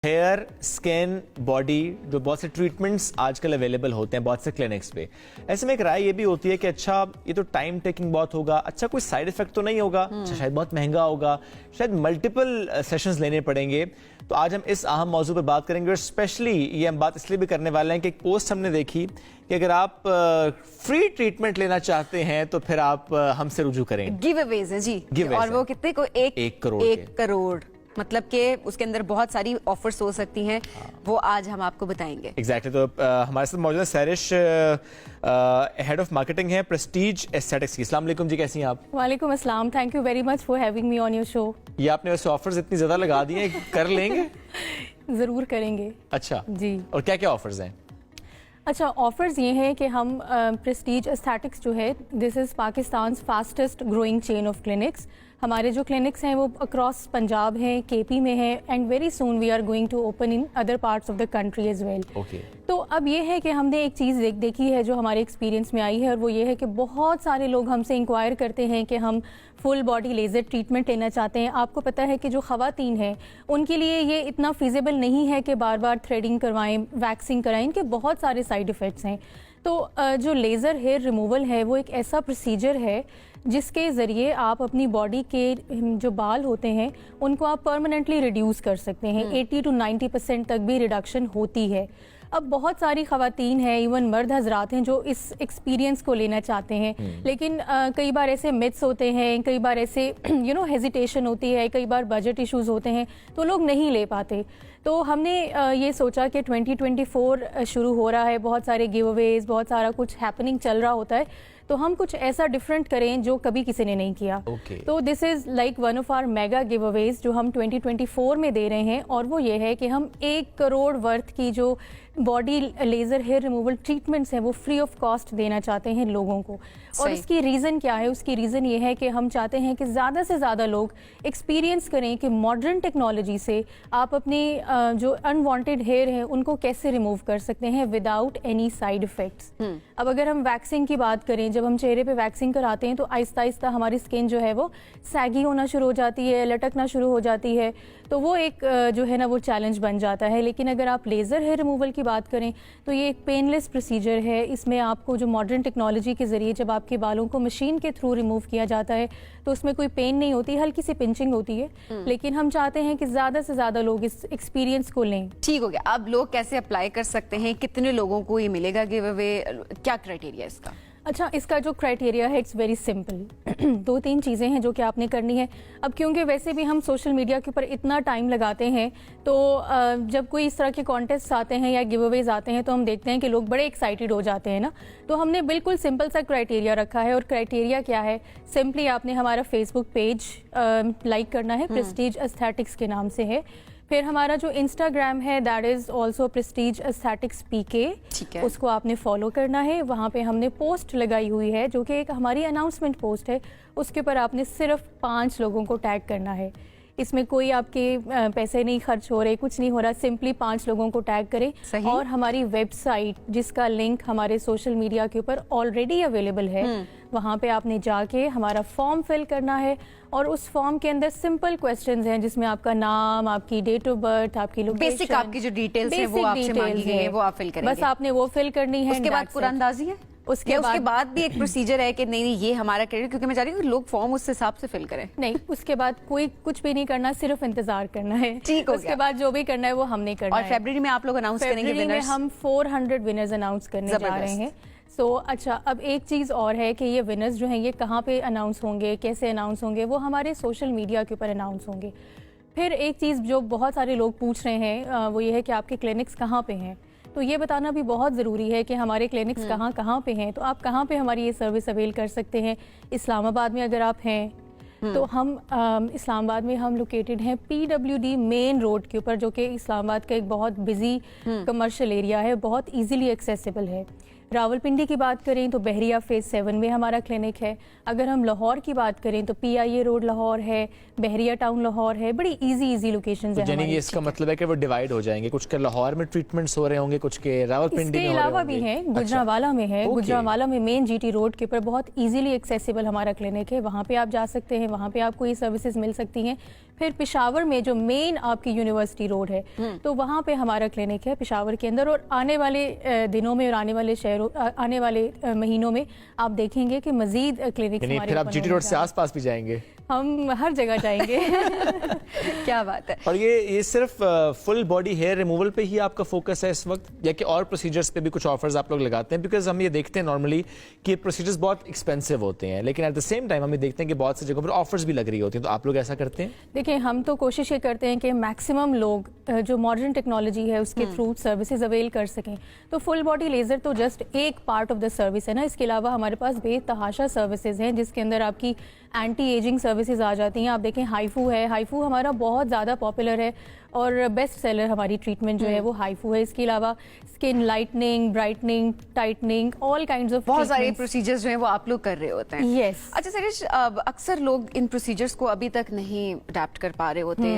Hair, skin, body, जो बहुत से ट्रीटमेंट्स आजकल अवेलेबल होते हैं बहुत से क्लिनिक्स पे। ऐसे में एक राय ये भी होती है कि अच्छा ये तो टाइम टेकिंग बहुत होगा, अच्छा कोई साइड इफेक्ट तो नहीं होगा, अच्छा शायद बहुत महंगा होगा, शायद मल्टीपल सेशंस लेने पड़ेंगे। तो आज हम इस अहम मौजू पर बात करेंगे और स्पेशली ये हम बात इसलिए भी करने वाले हैं कि एक पोस्ट हमने देखी कि अगर आप फ्री ट्रीटमेंट लेना चाहते हैं तो फिर आप हमसे रुजू करें। गिव अवेज है जी, और वो कितने को? एक करोड़ मतलब कि उसके अंदर बहुत सारी ऑफर्स हो सकती हैं। वो आज हम आपको बताएंगे। एग्जैक्टली। तो हमारे साथ मौजूद है सैरिश, हेड ऑफ मार्केटिंग है प्रेस्टीज एस्थेटिक्स की। अस्सलाम वालेकुम जी, कैसी हैं आप? वालेकुम अस्सलाम, thank you very much for having me on your show. ये आपने वैसे ऑफर्स इतनी ज्यादा लगा दी हैं, कर लेंगे? जरूर करेंगे। अच्छा जी, और क्या क्या ऑफर्स हैं? अच्छा, ऑफर्स ये हैं कि हम प्रेस्टीज एस्थेटिक्स जो है, this is Pakistan fastest growing chain of clinics. हमारे जो क्लिनिक्स हैं वो अक्रॉस पंजाब हैं, केपी में हैं, and very soon we are going to open in other parts of the country as well. तो अब ये है कि हमने एक चीज़ देखी है जो हमारे एक्सपीरियंस में आई है, और वो ये है कि बहुत सारे लोग हमसे इंक्वायर करते हैं कि हम फुल बॉडी लेज़र ट्रीटमेंट लेना चाहते हैं। आपको पता है कि जो ख़वातीन हैं उनके लिए ये इतना फिजिबल नहीं है कि बार बार थ्रेडिंग करवाएं, वैक्सिंग कराएं, इनके बहुत सारे साइड इफ़ेक्ट्स हैं। तो जो लेज़र हेयर रिमूवल है वो एक ऐसा प्रोसीजर है जिसके ज़रिए आप अपनी बॉडी के जो बाल होते हैं उनको आप परमानेंटली रिड्यूस कर सकते हैं। 80 to 90% तक भी रिडक्शन होती है। अब बहुत सारी ख़वातीन हैं, इवन मर्द हजरात हैं जो इस एक्सपीरियंस को लेना चाहते हैं, लेकिन कई बार ऐसे मिथ्स होते हैं, कई बार ऐसे हेजिटेशन होती है, कई बार बजट इश्यूज़ होते हैं तो लोग नहीं ले पाते। तो हमने ये सोचा कि 2024 शुरू हो रहा है, बहुत सारे गिव अवेज, बहुत सारा कुछ हैपनिंग चल रहा होता है, तो हम कुछ ऐसा डिफरेंट करें जो कभी किसी ने नहीं किया। तो this is like one of our mega giveaways जो हम 2024 में दे रहे हैं, और वो ये है कि हम 1 करोड़ वर्थ की जो body laser hair removal treatments हैं वो फ्री ऑफ कॉस्ट देना चाहते हैं लोगों को। और इसकी रीज़न क्या है? उसकी रीज़न ये है कि हम चाहते हैं कि ज़्यादा से ज़्यादा लोग एक्सपीरियंस करें कि मॉडर्न टेक्नोलॉजी से आप अपने जो अनवांटेड हेयर है उनको कैसे रिमूव कर सकते हैं विदाउट एनी साइड इफ़ेक्ट्स। अब अगर हम वैक्सिंग की बात करें, जब हम चेहरे पे वैक्सिंग कराते हैं तो आहिस्ता आहिस्ता हमारी स्किन जो है वो सैगी होना शुरू हो जाती है, लटकना शुरू हो जाती है, तो वो एक जो है ना वो चैलेंज बन जाता है। लेकिन अगर आप लेज़र हेयर रिमूवल की बात करें तो ये एक पेनलेस प्रोसीजर है। इसमें आपको जो मॉडर्न टेक्नोलॉजी के ज़रिए जब आपके बालों को मशीन के थ्रू रिमूव किया जाता है तो उसमें कोई पेन नहीं होती, हल्की सी पिंचिंग होती है, लेकिन हम चाहते हैं कि ज़्यादा से ज़्यादा लोग इस एक्सपीरियंस को लें। ठीक हो गया। अब लोग कैसे अप्लाई कर सकते हैं? कितने लोगों को ये मिलेगा गिव अवे? क्या क्राइटेरिया इसका? अच्छा, इसका जो क्राइटेरिया है इट्स वेरी सिंपल। 2-3 चीज़ें हैं जो कि आपने करनी है। अब क्योंकि वैसे भी हम सोशल मीडिया के ऊपर इतना टाइम लगाते हैं तो जब कोई इस तरह के कॉन्टेस्ट आते हैं या गिव अवेज आते हैं तो हम देखते हैं कि लोग बड़े एक्साइटेड हो जाते हैं ना। तो हमने बिल्कुल सिंपल सा क्राइटेरिया रखा है, और क्राइटेरिया क्या है? सिंपली आपने हमारा फेसबुक पेज लाइक करना है, प्रेस्टीज एस्थेटिक्स के नाम से है। फिर हमारा जो इंस्टाग्राम है that is also Prestige aesthetics PK, उसको आपने फॉलो करना है। वहाँ पे हमने पोस्ट लगाई हुई है जो कि एक हमारी अनाउंसमेंट पोस्ट है, उसके ऊपर आपने सिर्फ 5 लोगों को टैग करना है। इसमें कोई आपके पैसे नहीं खर्च हो रहे, कुछ नहीं हो रहा, सिंपली 5 लोगों को टैग करें। और हमारी वेबसाइट जिसका लिंक हमारे सोशल मीडिया के ऊपर ऑलरेडी अवेलेबल है, वहाँ पे आपने जाके हमारा फॉर्म फिल करना है, और उस फॉर्म के अंदर सिंपल क्वेश्चंस हैं जिसमें आपका नाम, आपकी डेट ऑफ बर्थ, आपकी लोकेशन, बेसिक आपकी जो डिटेल्स है वो आपसे मांगी गई है, वो आप फिल करेंगे। बस आपने वो फिल करनी है। उसके बाद कुरानदाजी है? उसके बाद भी एक प्रोसीजर है कि नहीं ये हमारा क्रेडिट, क्योंकि मैं चाह रही हूँ लोग फॉर्म उस हिसाब से फिल करें। नहीं, उसके बाद कोई कुछ भी नहीं करना, सिर्फ इंतजार करना है। ठीक हो गया। उसके बाद जो भी करना है वो हमने करना है। और फरवरी में आप लोग अनाउंस करेंगे विनर्स? हम 400 विनर्स अनाउंस करने जा रहे हैं। अच्छा, अब एक चीज़ और है कि ये विनर्स जो हैं ये कहाँ पे अनाउंस होंगे, कैसे अनाउंस होंगे, वो हमारे सोशल मीडिया के ऊपर अनाउंस होंगे। फिर एक चीज़ जो बहुत सारे लोग पूछ रहे हैं वो ये है कि आपके क्लिनिक्स कहाँ पे हैं, तो ये बताना भी बहुत ज़रूरी है कि हमारे क्लिनिक्स कहाँ पे हैं। तो आप कहाँ पे हमारी ये सर्विस अवेल कर सकते हैं? इस्लामाबाद में अगर आप हैं तो हम इस्लामाबाद में हम लोकेटेड हैं PWD मेन रोड के ऊपर, जो कि इस्लामाबाद का एक बहुत बिजी कमर्शियल एरिया है, बहुत इजीली एक्सेसिबल है। रावलपिंडी की बात करें तो बहरिया फेज 7 में हमारा क्लिनिक है। अगर हम लाहौर की बात करें तो PIA रोड लाहौर है, बहरिया टाउन लाहौर है, बड़ी इजी लोकेशंस है। यानी इसका मतलब है कि वो डिवाइड हो जाएंगे, कुछ के लाहौर में ट्रीटमेंट्स हो रहे होंगे, कुछ के रावलपिंडी में हो रहे होंगे। इसके अलावा भी हैं, गुजरांवाला में है। गुजरांवाला में मेन GT रोड के ऊपर बहुत इजीली एक्सेसिबल हमारा क्लिनिक है, वहाँ पे आप जा सकते हैं, वहाँ पे आपको ये सर्विसेज मिल सकती हैं। फिर पेशावर में जो मेन आपकी यूनिवर्सिटी रोड है, तो वहाँ पे हमारा क्लिनिक है पेशावर के अंदर। और आने वाले दिनों में और आने वाले आने वाले महीनों में आप देखेंगे कि मजीद क्लिनिक हमारे फिर आप जीटी रोड से आसपास भी जाएंगे? हम हर जगह जाएंगे। क्या बात है। और ये सिर्फ फुल बॉडी हेयर रिमूवल पे ही आपका फोकस है इस वक्त, या कि और प्रोसीजर्स पे भी कुछ ऑफर्स आप लोग लगाते हैं? बिकॉज हम ये देखते हैं नॉर्मली कि प्रोसीजर्स बहुत एक्सपेंसिव होते हैं, लेकिन एट द सेम टाइम हम ये देखते हैं कि बहुत सी जगहों पर ऑफर्स भी लग रही होती हैं। तो आप लोग ऐसा करते हैं? देखिए, हम तो कोशिश ये करते हैं कि मैक्सिमम लोग जो मॉडर्न टेक्नोलॉजी है उसके थ्रू सर्विसेज अवेल कर सकें। तो फुल बॉडी लेज़र तो जस्ट एक पार्ट ऑफ द सर्विस है ना। इसके अलावा हमारे पास बेतहाशा सर्विसेज हैं जिसके अंदर आपकी एंटी एजिंग सर्विसेज आ जाती हैं। आप देखें हाइफू है, हाइफू हमारा बहुत ज़्यादा पॉपुलर है और बेस्ट सेलर हमारी ट्रीटमेंट जो है वो हाइफू है। इसके अलावा skin lightening, brightening, tightening, all kinds of बहुत सारे प्रोसीजर्स जो हैं वो आप लोग कर रहे होते हैं। यस। अच्छा सरिश, अक्सर लोग इन प्रोसीजर्स को अभी तक नहीं अडेप्ट कर पा रहे होते।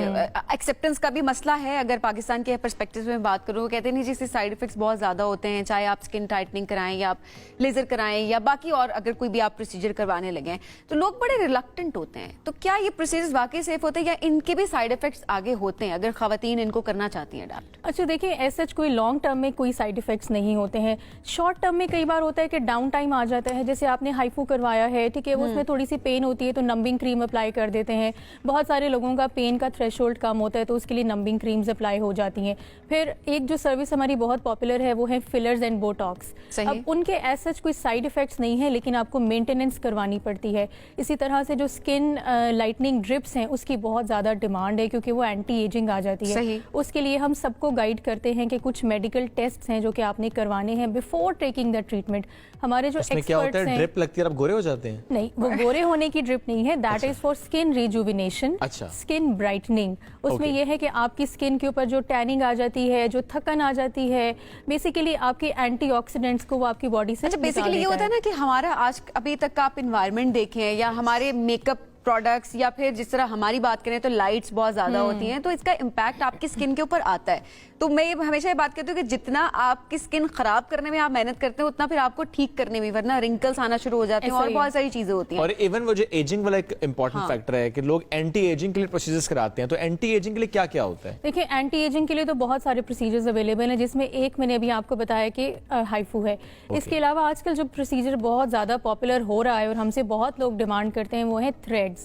एक्सेप्टेंस का भी मसला है। अगर पाकिस्तान के पर्सपेक्टिव में बात करूँ, कहते नहीं जिससे साइड इफेक्ट्स बहुत ज्यादा होते हैं, चाहे आप स्किन टाइटनिंग कराएं या आप लेजर कराएं या बाकी और अगर कोई भी आप प्रोसीजर करवाने लगे हैं, तो लोग बड़े रिलक्टेंट होते हैं। तो क्या ये प्रोसीजर्स वाकई सेफ होते हैं या इनके भी साइड इफेक्ट्स आगे होते हैं अगर खवातीन इनको करना चाहती हैं अडेप्ट? अच्छा देखिए, ऐसा कोई लॉन्ग टर्म में कोई साइड इफेक्ट्स नहीं होते हैं। शॉर्ट टर्म में कई बार होता है कि डाउन टाइम आ जाता है। जैसे आपने हाइफू करवाया है, ठीक है, उसमें थोड़ी सी पेन होती है तो नंबिंग क्रीम अप्लाई कर देते हैं। बहुत सारे लोगों का पेन का थ्रेशोल्ड कम होता है तो उसके लिए नंबिंग क्रीम्स अप्लाई हो जाती हैं। फिर एक जो सर्विस हमारी बहुत पॉपुलर है वो है फिलर्स एंड बोटॉक्स। अब उनके ऐसा कोई साइड इफेक्ट्स नहीं है, लेकिन आपको मेंटेनेंस करवानी पड़ती है। इसी तरह से जो स्किन लाइटनिंग ड्रिप्स हैं उसकी बहुत ज़्यादा डिमांड है क्योंकि वो एंटी एजिंग आ जाती है। उसके लिए हम सबको गाइड करते हैं कि कुछ मेडिकल टेस्ट हैं जो कि आपने करवाने हैं बिफोर टेकिंग द ट्रीटमेंट। हमारे जो एक्सपर्ट्स हैं, ड्रिप लगती है और आप गोरे हो जाते हैं? नहीं, वो गोरे होने की ड्रिप नहीं है, that is for skin rejuvenation, skin brightening. उसमें यह है कि आपकी स्किन के ऊपर जो टैनिंग आ जाती है, जो थकन आ जाती है, बेसिकली आपके एंटीऑक्सीडेंट्स को वो आपकी बॉडी से अच्छा, बेसिकली ये होता है ना कि हमारा आज अभी तक का आप इन्वायरमेंट देखें या हमारे मेकअप प्रोडक्ट्स या फिर जिस तरह हमारी बात करें तो लाइट्स बहुत ज्यादा होती हैं, तो इसका इम्पैक्ट आपकी स्किन के ऊपर आता है। तो मैं हमेशा ये बात कहती हूँ कि जितना आपकी स्किन खराब करने में आप मेहनत करते हैं उतना फिर आपको ठीक करने में, वरना रिंकल्स आना शुरू हो जाते हैं और बहुत सारी चीजें होती हैं। और इवन वो जो एजिंग वाला एक इंपॉर्टेंट फैक्टर है कि लोग एंटी एजिंग के लिए प्रोसीजर्स कराते हैं, तो एंटी एजिंग के लिए क्या क्या होता है? देखिए, एंटी एजिंग के लिए तो बहुत सारे प्रोसीजर्स अवेलेबल हैं, जिसमें एक मैंने अभी आपको बताया कि हाइफू है। इसके अलावा आजकल जो प्रोसीजर बहुत ज्यादा पॉपुलर हो रहा है और हमसे बहुत लोग डिमांड करते हैं वो है थ्रेड्स।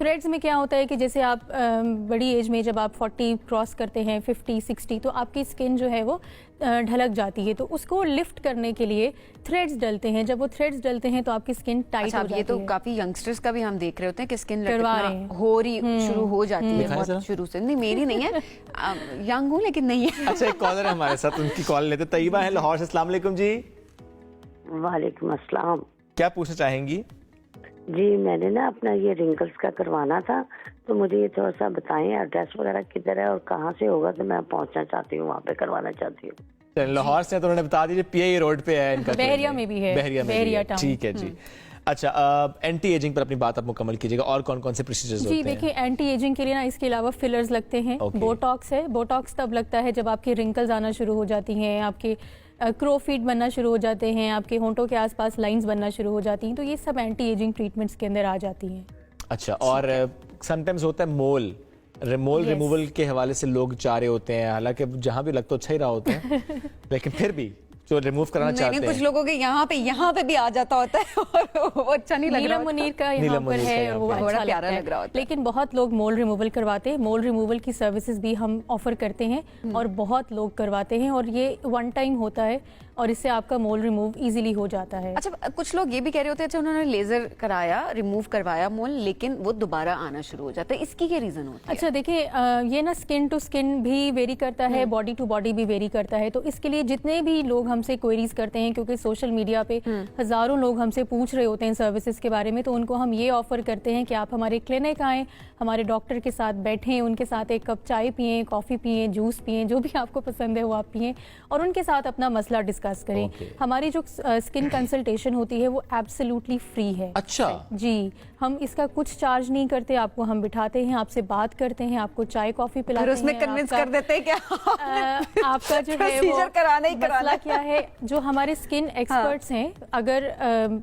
थ्रेड्स में क्या होता है कि जैसे आप बड़ी एज में जब आप 40 क्रॉस करते हैं, 50, 60, तो आपकी स्किन जो है वो ढलक जाती है, तो उसको लिफ्ट करने के लिए थ्रेड्स डलते हैं। जब वो थ्रेड्स डलते हैं तो आपकी स्किन टाइट हो जाती है। ये तो काफी यंगस्टर्स का भी हम देख रहे होते हैं कि स्किन लटकना हो रही शुरू हो जाती है बहुत शुरू से। नहीं, मेरी नहीं है, यंग हूँ लेकिन नहीं है। अच्छा, एक कॉलर है हमारे साथ, उनकी कॉल लेते। तैयबा है लाहौर से। अस्सलाम वालेकुम जी। वालेकुम अस्सलाम। क्या पूछना चाहेंगी? जी, मैंने ना अपना ये रिंकल्स का करवाना था, तो मुझे ये थोड़ा सा बताएं एड्रेस वगैरह किधर है और कहाँ से होगा, तो मैं पहुँचना चाहती हूँ, वहाँ पे करवाना चाहती हूँ। लाहौर से तो उन्होंने बता दीजिए, पीआई रोड पे है इनका। बहरिया में भी है, बहरिया टाउन। ठीक है जी। अच्छा, एंटी एजिंग पर अपनी बात आप मुकम्मल कीजिएगा। और कौन कौन से प्रोसीजर्स होते हैं? जी देखिए, एंटी एजिंग के लिए ना इसके अलावा फिलर्स लगते हैं। बोटॉक्स है। बोटॉक्स तब लगता है जब आपकी रिंकल्स आना शुरू हो जाती हैं, आपके क्रो फीट बनना शुरू हो जाते हैं, आपके होंठों के आसपास लाइंस बनना शुरू हो जाती हैं, तो ये सब एंटी एजिंग ट्रीटमेंट्स के अंदर आ जाती हैं। अच्छा, और समटाइम्स होता है मोल रिमूवल के हवाले से लोग चाह रहे होते हैं, हालांकि जहां भी लगता अच्छा ही रहा होता है लेकिन फिर भी जो रिमूव कराना चाहते हैं, कुछ लोगों के यहाँ पे भी आ जाता होता है और वो अच्छा नहीं लग रहा। नीलम मुनीर का यहाँ पर है, वो बड़ा प्यारा लग रहा होता है। लेकिन बहुत लोग मोल रिमूवल करवाते हैं। मोल रिमूवल की सर्विसेज भी हम ऑफर करते हैं और बहुत लोग करवाते हैं, और ये वन टाइम होता है और इससे आपका मोल रिमूव इजीली हो जाता है। अच्छा, कुछ लोग ये भी कह रहे होते हैं, अच्छा उन्होंने लेजर कराया, रिमूव करवाया मोल, लेकिन वो दोबारा आना शुरू हो जाता है, इसकी क्या रीजन होता है? अच्छा देखिए, ये ना स्किन टू स्किन भी वेरी करता है, बॉडी टू बॉडी भी वेरी करता है। तो इसके लिए जितने भी लोग हमसे क्वेरीज करते हैं, क्योंकि सोशल मीडिया पे हजारों लोग हमसे पूछ रहे होते हैं सर्विसेज के बारे में, तो उनको हम ये ऑफर करते हैं कि आप हमारे क्लिनिक आएं, हमारे डॉक्टर के साथ बैठें, उनके साथ एक कप चाय पिएं, कॉफी पिएं, जूस पिएं, जो भी आपको पसंद है वो आप पिएं, और उनके साथ अपना मसला डिस्कस करें। हमारी जो स्किन कंसल्टेशन होती है वो एब्सोल्युटली फ्री है। अच्छा जी, हम इसका कुछ चार्ज नहीं करते, आपको हम बिठाते हैं, आपसे बात करते हैं, आपको चाय कॉफ़ी पिलाते फिर हैं। उसमें कन्विंस कर देते हैं क्या आपका जो है वो प्रोसीजर कराना ही कराना मसला है। क्या है, जो हमारे स्किन एक्सपर्ट्स हैं, अगर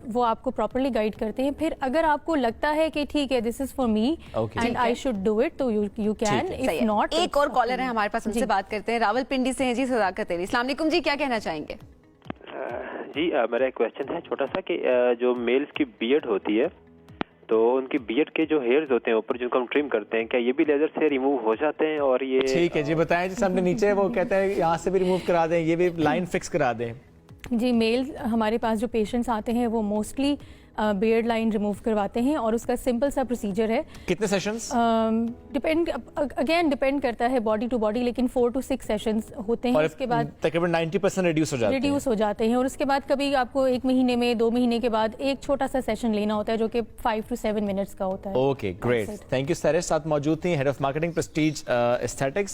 वो आपको प्रॉपरली गाइड करते हैं, फिर अगर आपको लगता है कि ठीक है this is for me Okay. And I should do it, तो यू कैन, सही इफ है। नॉट। एक और कॉलर है हमारे पास, उनसे बात करते हैं। रावलपिंडी से हैं जी सदाकत अली। अस्सलाम वालेकुम जी, क्या कहना चाहेंगे? जी मेरा एक क्वेश्चन है छोटा सा कि जो मेल्स की बियर्ड होती है, तो उनकी बियर्ड के जो हेयर्स होते हैं ऊपर जिनको हम ट्रिम करते हैं, क्या ये भी लेजर से रिमूव हो जाते हैं? और ये ठीक है जी, बताएं। जैसे हमने नीचे वो कहते हैं यहाँ से भी रिमूव करा दें, ये भी लाइन फिक्स करा दें। जी, मेल हमारे पास जो पेशेंट्स आते हैं वो मोस्टली बियर्ड लाइन रिमूव करवाते हैं और उसका सिंपल सा प्रोसीजर है। कितने सेशंस? डिपेंड करता है बॉडी टू बॉडी, लेकिन 4 to 6 सेशंस होते हैं। और उसके बाद तकरीबन 90% रिड्यूस हो जाते हैं। रिड्यूस हो जाते हैं और उसके बाद कभी आपको 1 महीने में 2 महीने के बाद एक छोटा सा सेशन लेना होता है जो कि 5 to 7 मिनट्स का होता है। Okay, great, thank you. सारे साथ मौजूद थी head of marketing Prestige aesthetics.